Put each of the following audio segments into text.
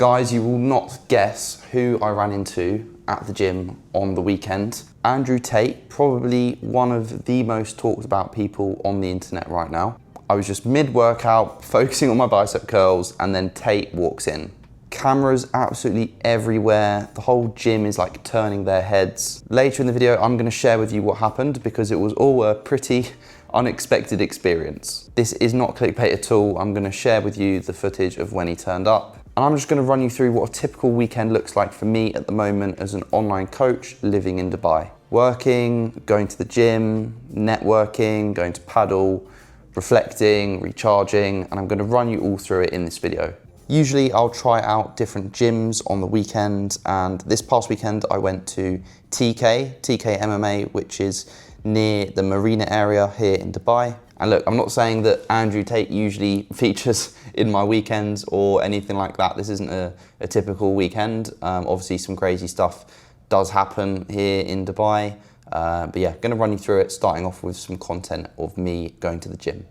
Guys, you will not guess who I ran into at the gym on the weekend. Andrew Tate, probably one of the most talked about people on the internet right now. I was just mid-workout, focusing on my bicep curls, and then Tate walks in. Cameras absolutely everywhere. The whole gym is like turning their heads. Later in the video, I'm gonna share with you what happened because it was all a pretty unexpected experience. This is not clickbait at all. I'm gonna share with you the footage of when he turned up. And I'm just gonna run you through what a typical weekend looks like for me at the moment as an online coach living in Dubai. Working, going to the gym, networking, going to paddle, reflecting, recharging, and I'm gonna run you all through it in this video. Usually I'll try out different gyms on the weekend, and this past weekend I went to TK MMA, which is near the marina area here in Dubai. And look, I'm not saying that Andrew Tate usually features in my weekends or anything like that. This isn't a typical weekend. Obviously some crazy stuff does happen here in Dubai. But yeah, gonna run you through it, starting off with some content of me going to the gym.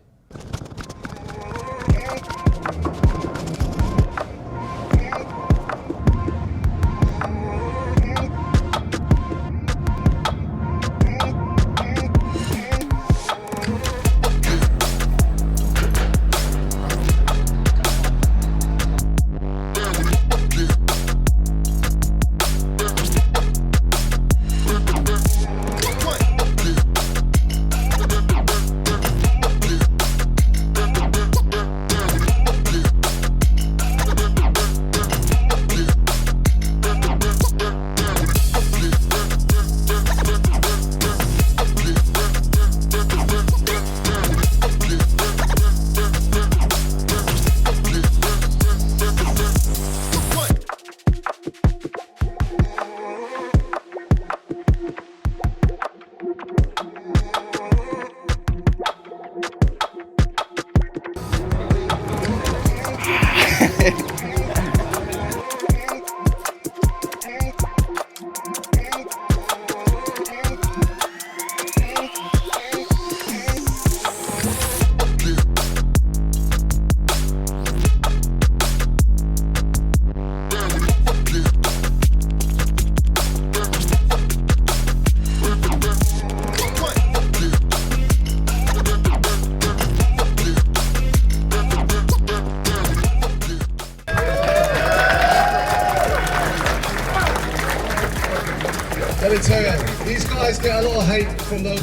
Let me tell you, these guys get a lot of hate from those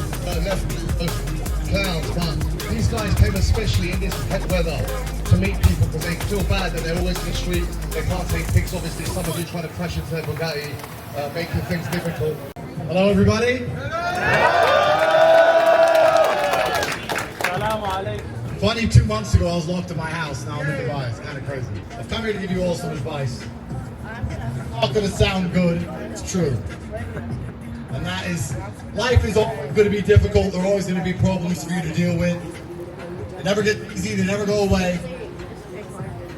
clowns, but these guys came especially in this hot weather to meet people because they feel bad that they're always in the street, they can't take pics. Obviously some of you trying to crash into their Bugatti, making things difficult. Hello everybody. Funny, 2 months ago I was locked in my house, now I'm in Dubai. It's kind of crazy. I've come here to give you all some advice. It's not going to sound good, it's true. And that is, life is going to be difficult, there are always going to be problems for you to deal with. They never get easy, they never go away.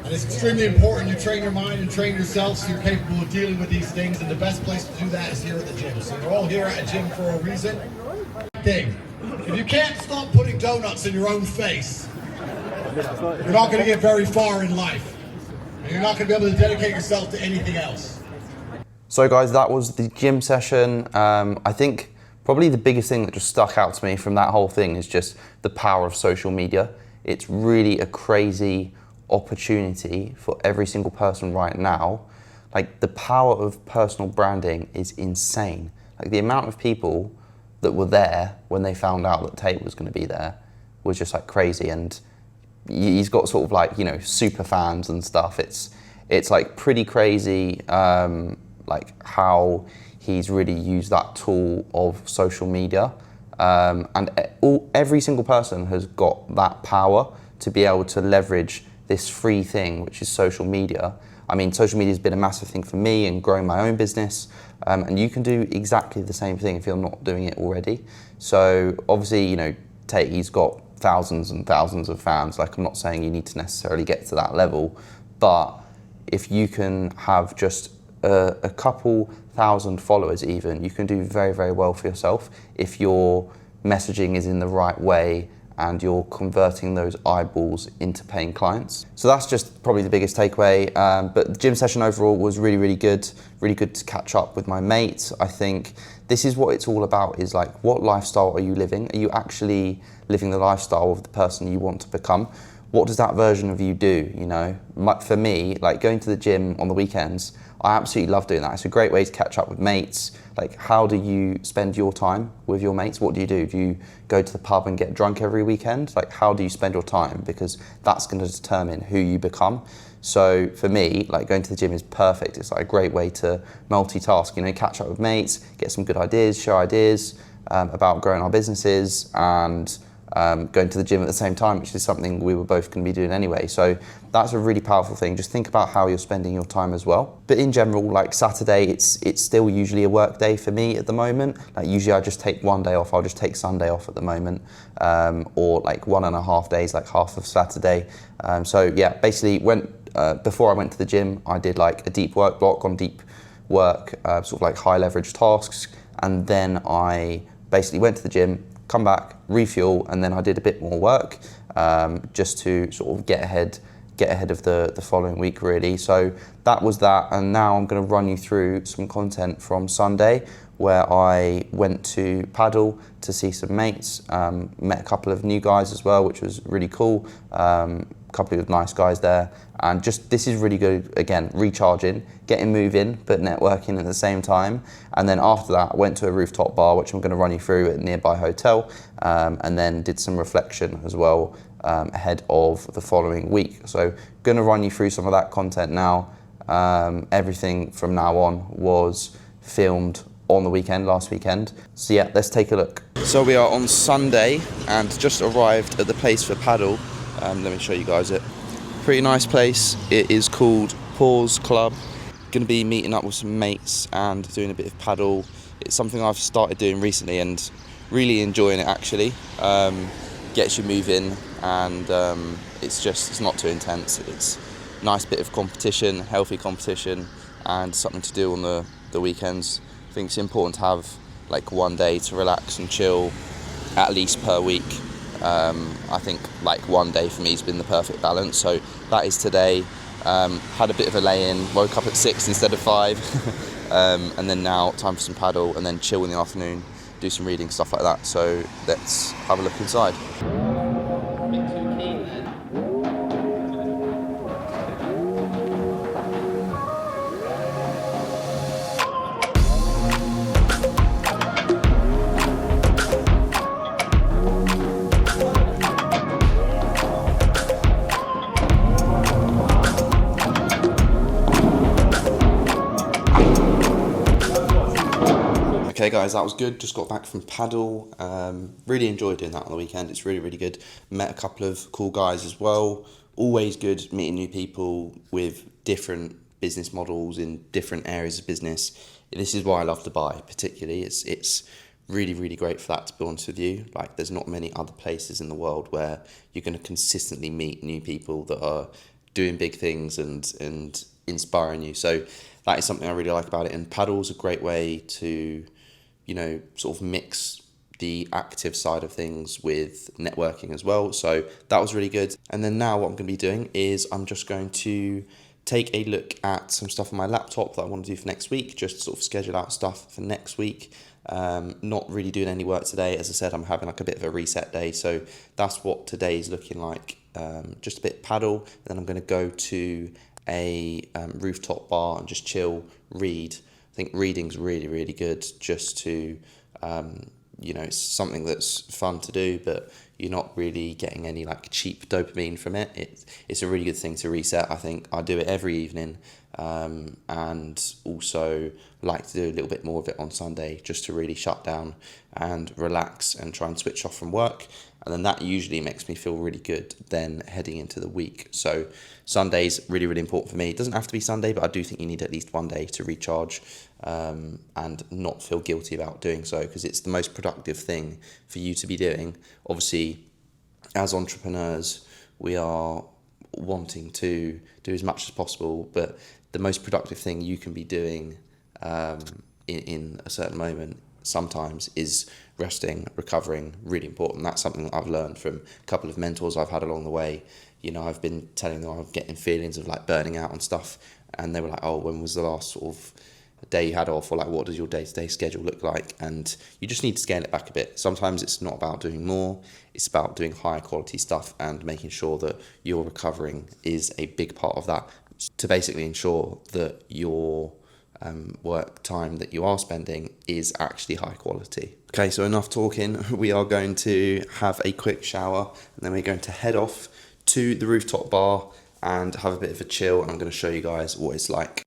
And it's extremely important you train your mind and train yourself so you're capable of dealing with these things, and the best place to do that is here at the gym. So you're all here at a gym for a reason. Thing. If you can't stop putting donuts in your own face, you're not going to get very far in life. And you're not going to be able to dedicate yourself to anything else. So guys, that was the gym session. I think probably the biggest thing that just stuck out to me from that whole thing is just the power of social media. It's really a crazy opportunity for every single person right now. Like, the power of personal branding is insane. Like, the amount of people that were there when they found out that Tate was going to be there was just like crazy. And he's got sort of like, you know, super fans and stuff. It's like pretty crazy, like how he's really used that tool of social media. And every single person has got that power to be able to leverage this free thing, which is social media. I mean, social media has been a massive thing for me and growing my own business. And you can do exactly the same thing if you're not doing it already. So obviously, you know, Tate, he's got thousands and thousands of fans. Like, I'm not saying you need to necessarily get to that level, but if you can have just a couple thousand followers even, you can do very, very well for yourself if your messaging is in the right way and you're converting those eyeballs into paying clients. So that's just probably the biggest takeaway. But the gym session overall was really, really good. Really good to catch up with my mates. I think this is what it's all about, is like, what lifestyle are you living? Are you actually living the lifestyle of the person you want to become? What does that version of you do, you know? For me, like going to the gym on the weekends, I absolutely love doing that. It's a great way to catch up with mates. Like, how do you spend your time with your mates? What do you do? Do you go to the pub and get drunk every weekend? Like, how do you spend your time? Because that's going to determine who you become. So for me, like, going to the gym is perfect. It's like a great way to multitask, you know, catch up with mates, get some good ideas, share ideas about growing our businesses, and going to the gym at the same time, which is something we were both going to be doing anyway. So that's a really powerful thing. Just think about how you're spending your time as well. But in general, like Saturday, it's still usually a work day for me at the moment. Like usually I just take one day off. I'll just take Sunday off at the moment, or like 1.5 days, like half of Saturday. So yeah, basically before I went to the gym, I did like a deep work block on deep work, sort of like high leverage tasks. And then I basically went to the gym, come back, refuel, and then I did a bit more work just to sort of get ahead of the following week, really. So that was that, and now I'm going to run you through some content from Sunday, where I went to paddle to see some mates, met a couple of new guys as well, which was really cool. Couple of nice guys there, and just this is really good, again, recharging, getting moving but networking at the same time. And then after that I went to a rooftop bar, which I'm going to run you through at a nearby hotel, and then did some reflection as well ahead of the following week. So going to run you through some of that content now. Everything from now on was filmed on the weekend, last weekend. So yeah, let's take a look. So we are on Sunday and just arrived at the place for paddle. Let me show you guys it. Pretty nice place. It is called Pause Club. Going to be meeting up with some mates and doing a bit of paddle. It's something I've started doing recently and really enjoying it, actually. Gets you moving, and it's not too intense. It's a nice bit of competition, healthy competition, and something to do on the weekends. I think it's important to have like one day to relax and chill at least per week. I think like one day for me has been the perfect balance, so that is today. Had a bit of a lay-in, woke up at 6 instead of 5, and then now time for some paddle, and then chill in the afternoon, do some reading, stuff like that. So let's have a look inside. Okay guys, that was good. Just got back from paddle. Really enjoyed doing that on the weekend. It's really, really good. Met a couple of cool guys as well. Always good meeting new people with different business models in different areas of business. This is why I love Dubai particularly. It's really, really great for that, to be honest with you. Like, there's not many other places in the world where you're going to consistently meet new people that are doing big things and inspiring you. So that is something I really like about it. And paddle's a great way to, you know, sort of mix the active side of things with networking as well. So that was really good. And then now what I'm going to be doing is I'm just going to take a look at some stuff on my laptop that I want to do for next week, just sort of schedule out stuff for next week. Not really doing any work today. As I said, I'm having like a bit of a reset day. So that's what today is looking like. Just a bit paddle. Then I'm going to go to a rooftop bar and just chill, read. I think reading's really, really good, just to, you know, it's something that's fun to do, but you're not really getting any like cheap dopamine from it. It's a really good thing to reset. I think I do it every evening, and also like to do a little bit more of it on Sunday, just to really shut down and relax and try and switch off from work. And then that usually makes me feel really good then heading into the week. So Sunday's really, really important for me. It doesn't have to be Sunday, but I do think you need at least one day to recharge, and not feel guilty about doing so, because it's the most productive thing for you to be doing. Obviously, as entrepreneurs, we are wanting to do as much as possible, but the most productive thing you can be doing in a certain moment sometimes is resting, recovering, really important. That's something that I've learned from a couple of mentors I've had along the way. You know, I've been telling them I'm getting feelings of like burning out and stuff, and they were like, oh, when was the last sort of day you had off, or like what does your day-to-day schedule look like? And you just need to scale it back a bit. Sometimes it's not about doing more, it's about doing higher quality stuff and making sure that your recovering is a big part of that, to basically ensure that your work time that you are spending is actually high quality. Okay, so enough talking. We are going to have a quick shower, and then we're going to head off to the rooftop bar and have a bit of a chill, and I'm going to show you guys what it's like.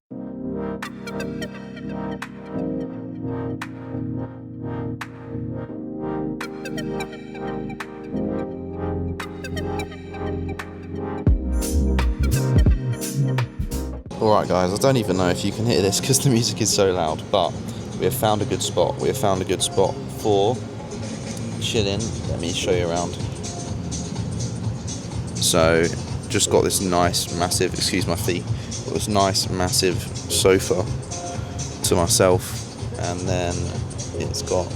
Alright guys, I don't even know if you can hear this because the music is so loud, but we have found a good spot. We have found a good spot for chilling. Let me show you around. So, just got this nice, massive, excuse my feet, got this nice, massive sofa to myself, and then it's got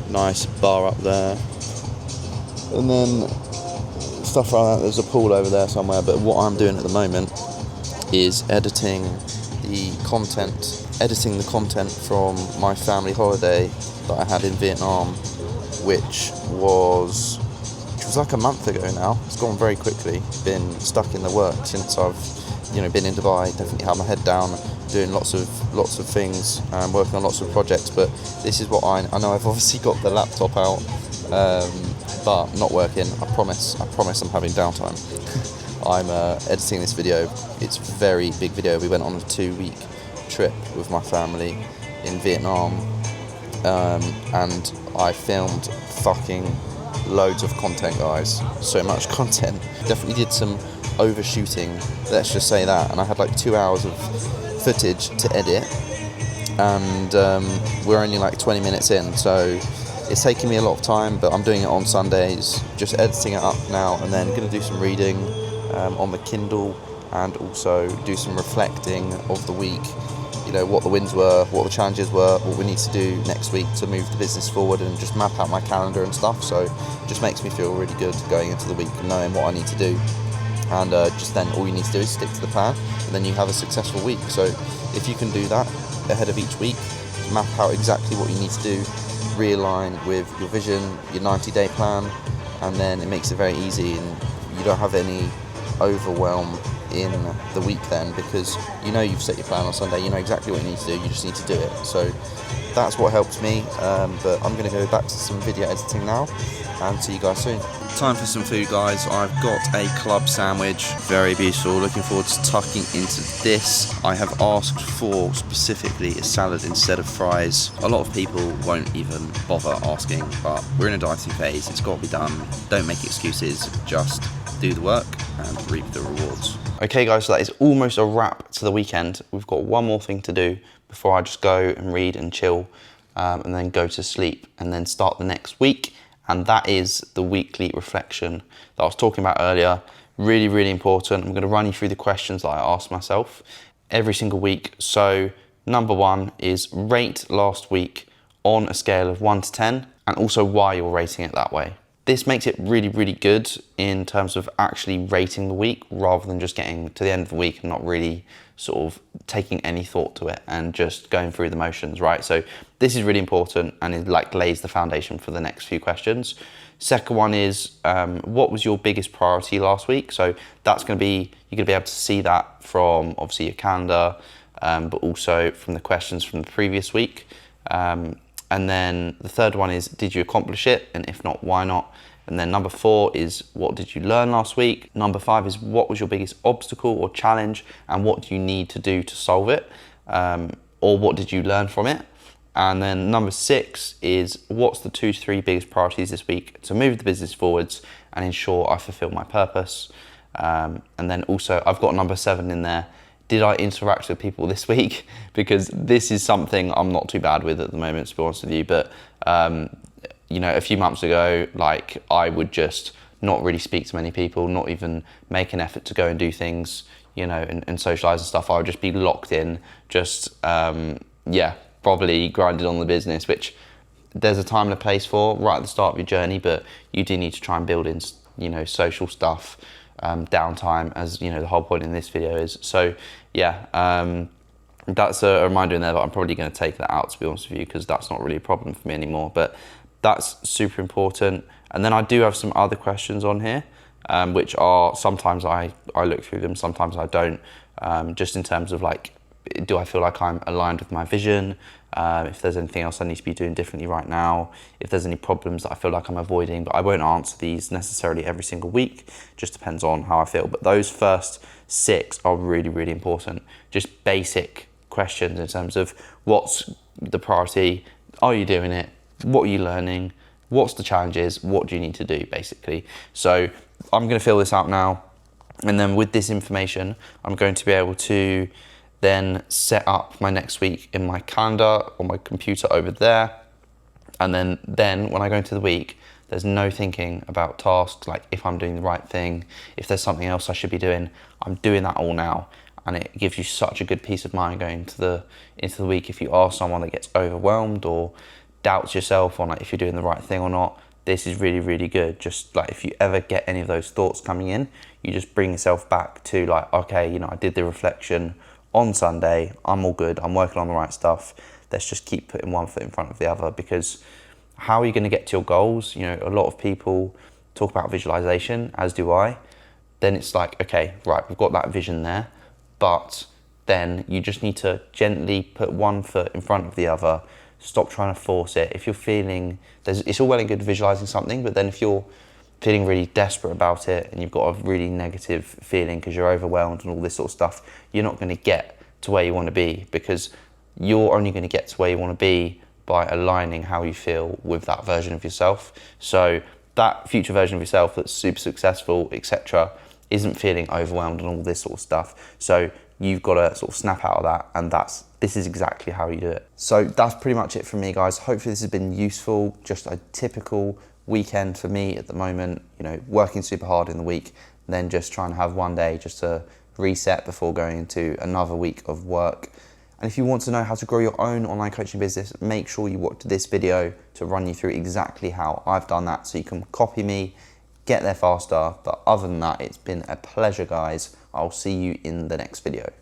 nice bar up there, and then stuff like that. There's a pool over there somewhere, but what I'm doing at the moment is editing the content from my family holiday that I had in Vietnam, which was like a month ago now. It's gone very quickly. Been stuck in the work since I've been in Dubai. Definitely had my head down, doing lots of things, working on lots of projects. But this is what I know. I've obviously got the laptop out, but not working. I promise I'm having downtime. I'm editing this video. It's a very big video. We went on a 2-week trip with my family in Vietnam, and I filmed fucking loads of content, guys. So much content. Definitely did some overshooting, let's just say that, and I had like 2 hours of footage to edit, and we're only like 20 minutes in, so it's taking me a lot of time, but I'm doing it on Sundays, just editing it up now, and then going to do some reading on the Kindle, and also do some reflecting of the week, what the wins were, what the challenges were, what we need to do next week to move the business forward, and just map out my calendar and stuff. So it just makes me feel really good going into the week and knowing what I need to do, and just then all you need to do is stick to the plan, and then you have a successful week. So if you can do that ahead of each week, map out exactly what you need to do, realign with your vision, your 90-day plan, and then it makes it very easy, and you don't have any overwhelm in the week then, because you've set your plan on Sunday, you know exactly what you need to do, you just need to do it. So that's what helps me, but I'm going to go back to some video editing now, and see you guys soon. Time for some food, guys. I've got a club sandwich, very beautiful, looking forward to tucking into this. I have asked for specifically a salad instead of fries. A lot of people won't even bother asking, but we're in a dieting phase, it's got to be done. Don't make excuses, just do the work and reap the rewards. Okay guys, so that is almost a wrap to the weekend. We've got one more thing to do before I just go and read and chill, and then go to sleep and then start the next week. And that is the weekly reflection that I was talking about earlier. Really, really important. I'm going to run you through the questions that I asked myself every single week. So number one is rate last week on a scale of 1 to 10, and also why you're rating it that way. This makes it really, really good in terms of actually rating the week, rather than just getting to the end of the week and not really sort of taking any thought to it and just going through the motions, right? So this is really important, and it like lays the foundation for the next few questions. Second one is, what was your biggest priority last week? So that's going to be, you're going to be able to see that from obviously your calendar, but also from the questions from the previous week. And then the third one is, did you accomplish it? And if not, why not? And then number 4 is, what did you learn last week? Number 5 is, what was your biggest obstacle or challenge, and what do you need to do to solve it? Or what did you learn from it? And then number 6 is, what's the 2 to 3 biggest priorities this week to move the business forwards and ensure I fulfill my purpose? And then also, I've got number 7 in there. Did I interact with people this week? Because this is something I'm not too bad with at the moment, to be honest with you. But, a few months ago, like, I would just not really speak to many people, not even make an effort to go and do things, and socialise and stuff. I would just be locked in, just, probably grinded on the business, which there's a time and a place for right at the start of your journey, but you do need to try and build in, you know, social stuff, downtime, as you know, the whole point in this video is. So yeah, that's a reminder in there, but I'm probably going to take that out, to be honest with you, because that's not really a problem for me anymore. But that's super important. And then I do have some other questions on here, which are, sometimes I look through them, sometimes I don't, just in terms of like, do I feel like I'm aligned with my vision? If there's anything else I need to be doing differently right now, if there's any problems that I feel like I'm avoiding. But I won't answer these necessarily every single week, just depends on how I feel. But those first 6 are really, really important. Just basic questions in terms of what's the priority, are you doing it, what are you learning, what's the challenges, what do you need to do, basically. So I'm going to fill this out now, and then with this information I'm going to be able to then set up my next week in my calendar on my computer over there. And then when I go into the week, there's no thinking about tasks, like if I'm doing the right thing, if there's something else I should be doing. I'm doing that all now, and it gives you such a good peace of mind going into the week. If you are someone that gets overwhelmed or doubts yourself on like if you're doing the right thing or not, this is really, really good. Just like if you ever get any of those thoughts coming in, you just bring yourself back to like, okay, you know, I did the reflection on Sunday, I'm all good, I'm working on the right stuff. Let's just keep putting one foot in front of the other, because how are you going to get to your goals? You know, a lot of people talk about visualization, as do I. Then it's like, okay, right, we've got that vision there, but then you just need to gently put one foot in front of the other. Stop trying to force it. If you're feeling, it's all well and good visualizing something, but then if you're feeling really desperate about it and you've got a really negative feeling because you're overwhelmed and all this sort of stuff, you're not going to get to where you want to be, because you're only going to get to where you want to be by aligning how you feel with that version of yourself. So that future version of yourself that's super successful, etc., isn't feeling overwhelmed and all this sort of stuff. So you've got to sort of snap out of that, and this is exactly how you do it. So that's pretty much it from me, guys. Hopefully this has been useful. Just a typical weekend for me at the moment, you know, working super hard in the week, and then just trying to have one day just to reset before going into another week of work. And if you want to know how to grow your own online coaching business, make sure you watch this video to run you through exactly how I've done that, so you can copy me, get there faster. But other than that, it's been a pleasure, guys. I'll see you in the next video.